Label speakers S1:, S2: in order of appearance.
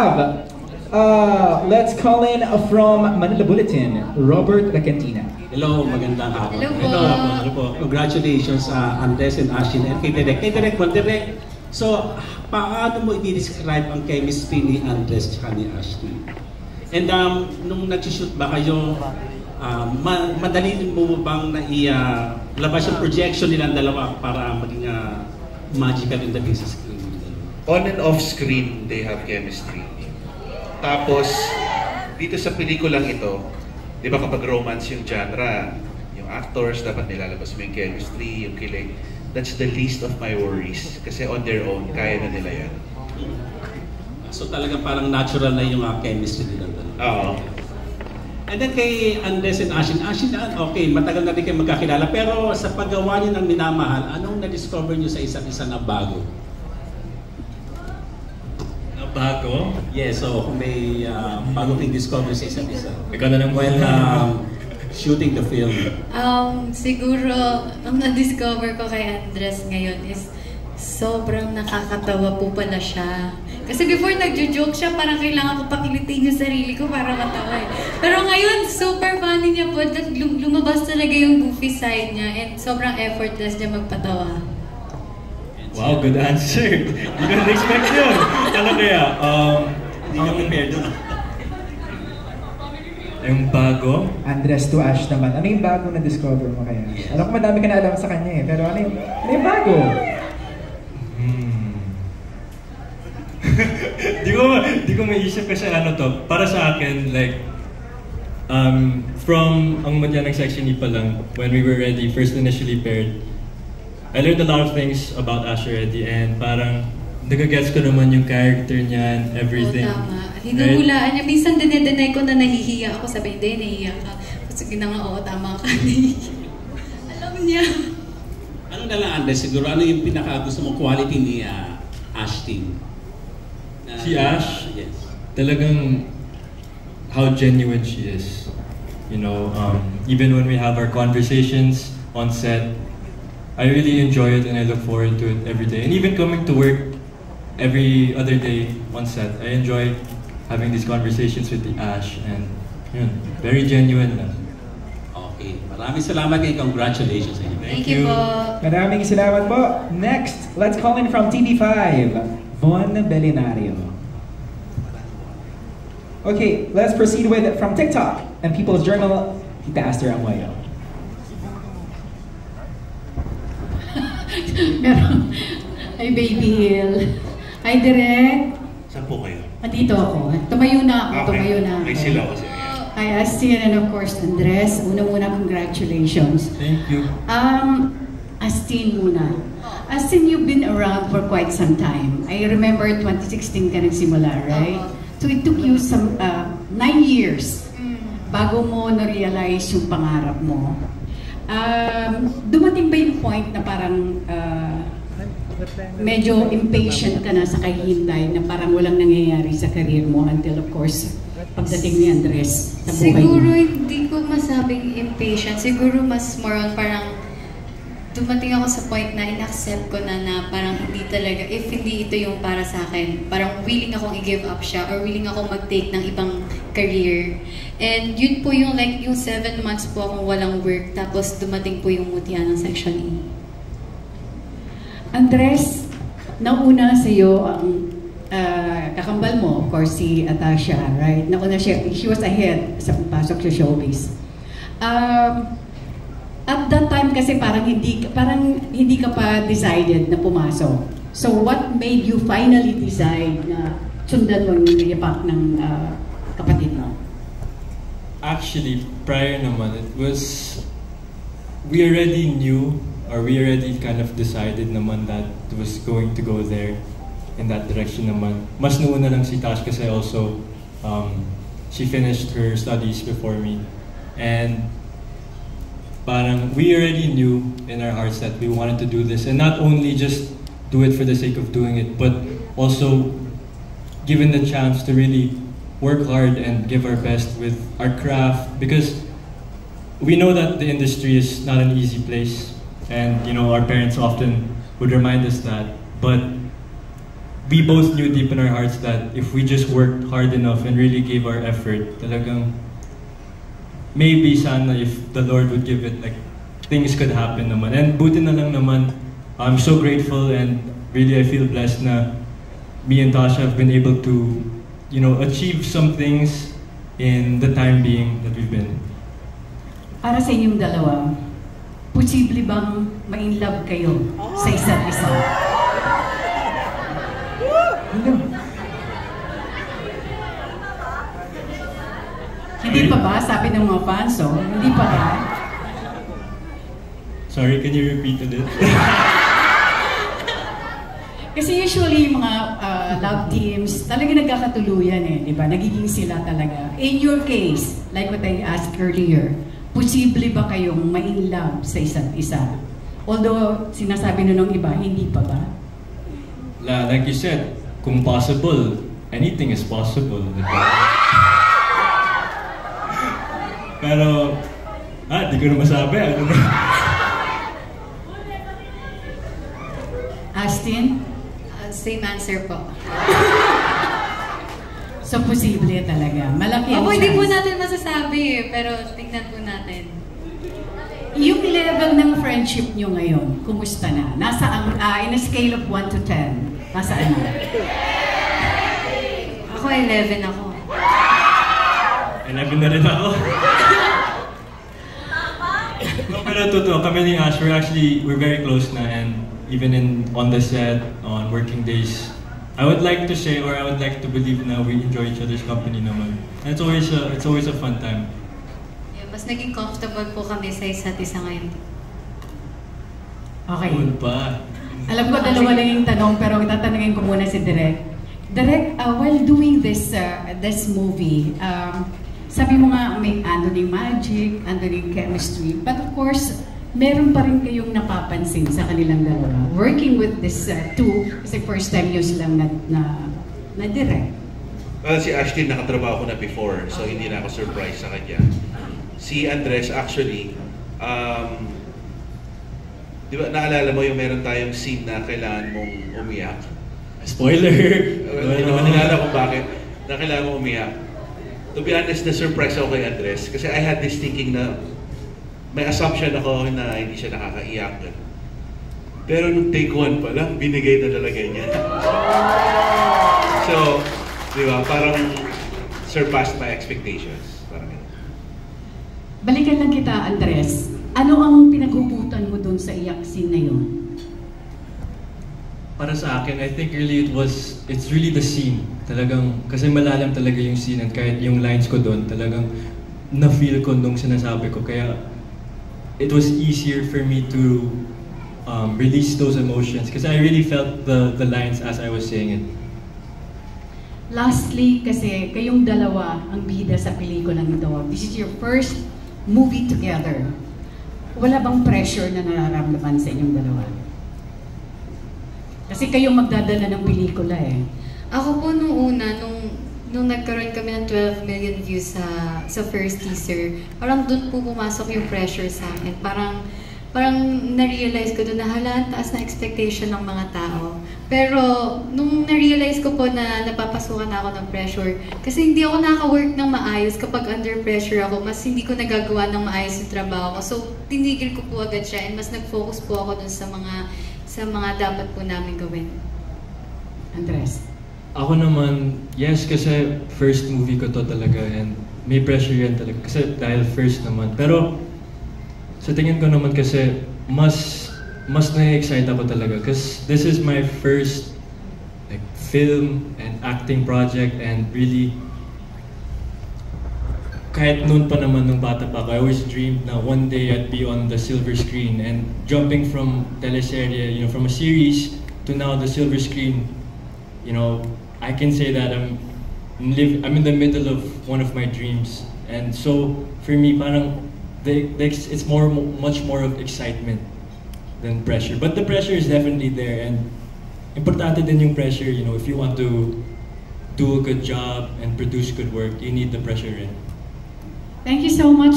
S1: have, let's call in from Manila Bulletin, Robert Lacantina.
S2: Hello, magandang hapon.
S3: Hello po.
S2: Congratulations Andres and Ashin and kay Direk. Kay Direk, Direk. So, paano mo i-describe ang chemistry ni Andres at ni Ashley? And nung nag-shoot ba kayo, madali mo bang labas yung projection nilang dalawa para maging magical in the big screen?
S4: On and off screen, they have chemistry. Tapos, dito sa pelikulang ito, di ba kapag romance yung genre, yung actors, dapat nilalabas mo yung chemistry, yung kilig. That's the least of my worries. Kasi on their own, kaya na nila yan.
S2: So talagang parang natural na yung chemistry nila.
S4: Oo.
S2: And then kay Andres and Ashin, okay, matagal na rin kayo magkakilala. Pero sa paggawa niyo ng Minamahal, anong na-discover niyo sa isa't isa na bago?
S3: Bago?
S2: Yes, so kung may bago kang discover sa isa't isa.
S3: Ikaw na lang
S2: while shooting the film.
S5: Siguro, ang na-discover ko kay Andres ngayon is sobrang nakakatawa po pala siya. Kasi before nagjo-joke siya, parang kailangan ko pakilitin yung sarili ko para matawa eh. Pero ngayon, super funny niya po. Lumabas talaga yung goofy side niya and sobrang effortless niya magpatawa.
S3: Wow, good answer. Hindi ko na-expect yun. Ano kaya?
S2: Hindi ka prepared doon.
S3: Yung bago?
S1: Andres to Ash naman. Ano yung bago na discover mo kaya? Alam ko madami ka na alam sa kanya eh. Pero ano yung bago?
S3: Di ko maisip kasi ano to. Para sa akin, like, from ang Madyanang Section E pa lang, when we were ready, first initially paired, I learned a lot of things about Ash already and parang nagagets ko naman yung character niya and everything.
S5: Oo, tama. Hinuhulaan niya. Minsan dinedeny ko na nahihiya ako. Sabi, hindi, nahihiya ka. Kasi nga, oo, tama ka. Alam niya.
S2: Ano na lang, Andres, siguro ano yung pinaka-gusto mong quality ni Ashton?
S3: Si Ash?
S2: Yes.
S3: Talagang how genuine she is. You know, even when we have our conversations on set, I really enjoy it and I look forward to it every day. And even coming to work every other day on set, I enjoy having these conversations with the Ash and yun, very genuine na.
S2: Okay, maraming salamat and congratulations sa inyo.
S5: Thank you po.
S1: Maraming salamat po. Next, let's call in from TV5, Von Belinario. Okay, let's proceed with from TikTok and People's Journal, Tita Aster Amoyo.
S6: Ay, Baby Hill. Ay, Direk.
S4: Saan po kayo?
S6: Dito ako. Tumayo na ako.
S4: Okay.
S6: Tumayo na ako.
S4: May sila kasi.
S6: Ay, Astin and of course, Andres. Una-muna, congratulations.
S3: Thank you.
S6: Astin muna. Astin, you've been around for quite some time. I remember 2016 ka nagsimula, right? So it took you some 9 years bago mo na-realize yung pangarap mo. Dumating ba yung point na parang medyo impatient ka na sa kahihintay na parang walang nangyayari sa career mo until of course pagdating ni Andres sa buhay mo?
S5: Siguro hindi ko masabing impatient. Siguro mas more on parang dumating ako sa point na in-accept ko na parang hindi talaga, if hindi ito yung para sa akin, parang willing akong i-give up siya or willing akong mag-take ng ibang career. And yun po yung like, yung 7 months po akong walang work, tapos dumating po yung mutya ng Section E.
S6: Andres, nauna sa iyo ang kakambal mo, of course, si Atasha, right? Nauna siya, she was ahead sa pagpasok sa showbiz. At that time kasi parang hindi ka pa decided na pumasok. So what made you finally decide na sundan mo yung yapak ng kapatid mo?
S3: Actually, prior naman, it was, we already knew, or we already kind of decided naman that it was going to go there, in that direction naman. Mas noon na lang si Tash kasi also, she finished her studies before me. And parang, we already knew in our hearts that we wanted to do this. And not only just do it for the sake of doing it, but also given the chance to really work hard and give our best with our craft, because we know that the industry is not an easy place, and you know our parents often would remind us that. But we both knew deep in our hearts that if we just worked hard enough and really gave our effort, talagang maybe sana if the Lord would give it, like things could happen naman. And buti na lang naman, I'm so grateful and really I feel blessed na me and Tasha have been able to, you know, achieve some things in the time being that we've been.
S6: Para sa inyong dalawa, posible bang ma-inlove kayo sa isa't isa? Hindi pa ba? Sabi ng mga fans, oh. Hindi pa ba?
S3: Sorry, can you repeat it?
S6: Kasi usually yung mga love teams, talaga nagkakatuluyan eh, di ba? Nagiging sila talaga. In your case, like what I asked earlier, posible ba kayong ma-inlove sa isa't isa? Although, sinasabi nung iba, hindi pa ba?
S3: Like you said, kung possible, anything is possible. Diba? Pero, di ko na masabi. Ano na?
S6: Astin?
S5: Same answer po.
S6: So, posible talaga. Malaki ang
S5: Hindi po
S6: chance.
S5: natin masasabi eh, pero tingnan po natin.
S6: Yung level ng friendship nyo ngayon, kumusta na? Nasa in a scale of 1 to 10, nasaan na?
S5: Ako 11 ako.
S3: 11 na rin ako. No, pero totoo, kami ni Ash, we're very close na, and even on the set, on working days, I would like to say, or I would like to believe na we enjoy each other's company naman. And it's always a fun time.
S5: Yeah, mas naging comfortable po kami sa isa't isa ngayon.
S6: Okay.
S3: Good pa.
S6: Alam ko dalawa lang yung tanong, pero tatanungin ko muna si Direk. Direk, while doing this movie, sabi mo nga may andun yung magic, andun yung chemistry, but of course, meron pa rin kayong napapansin sa kanilang dalawa. Working with this two, kasi first time nyo silang na-direct.
S4: Well, si Ashley nakatrabaho ko na before, so hindi na ako surprised sa kanya. Si Andres, actually, di ba naalala mo yung meron tayong scene na kailangan mong umiyak?
S3: Spoiler!
S4: Hindi naman nilala kung bakit na kailangan mong umiyak. To be honest, na-surprise ako kay Andres kasi I had this thinking na may assumption ako na hindi siya nakakaiyak. Pero nung take one pa lang, binigay na talaga niya. So, di ba, parang surpassed my expectations. Parang yun.
S6: Balikan lang kita, Andres. Ano ang pinaghugutan mo dun sa iyak scene na yun?
S3: Para sa akin, I think really it's really the scene. Talagang, kasi malalim talaga yung scene, and kahit yung lines ko doon, talagang na-feel ko nung sinasabi ko. Kaya, it was easier for me to release those emotions because I really felt the lines as I was saying it.
S6: Lastly, kasi kayong dalawa ang bida sa pelikulang ito. This is your first movie together. Wala bang pressure na nararamdaman sa inyong dalawa? Kasi kayong magdadala ng pelikula eh.
S5: Ako po nung una, nung nagkaroon kami ng 12 million views sa first teaser, parang doon po pumasok yung pressure sa akin. Parang na-realize ko doon na ang taas na expectation ng mga tao. Pero nung na-realize ko po na napapasukan na ako ng pressure, kasi hindi ako naka-work ng maayos kapag under pressure ako, mas hindi ko nagagawa ng maayos yung trabaho ko. So tinigil ko po agad siya and mas nag-focus po ako doon sa mga dapat po namin gawin.
S6: Andres?
S3: Ako naman, yes, kasi first movie ko to talaga and may pressure yan talaga kasi dahil first naman. Pero sa tingin ko naman kasi mas na-excite ako talaga because this is my first like film and acting project, and really kahit noon pa naman nung bata pa ako, I always dreamed na one day I'd be on the silver screen, and jumping from teleserye, from a series to now the silver screen, I can say that I'm in the middle of one of my dreams, and so for me, parang it's much more of excitement than pressure. But the pressure is definitely there, and importante din yung pressure. If you want to do a good job and produce good work, you need the pressure in.
S6: Thank you so much.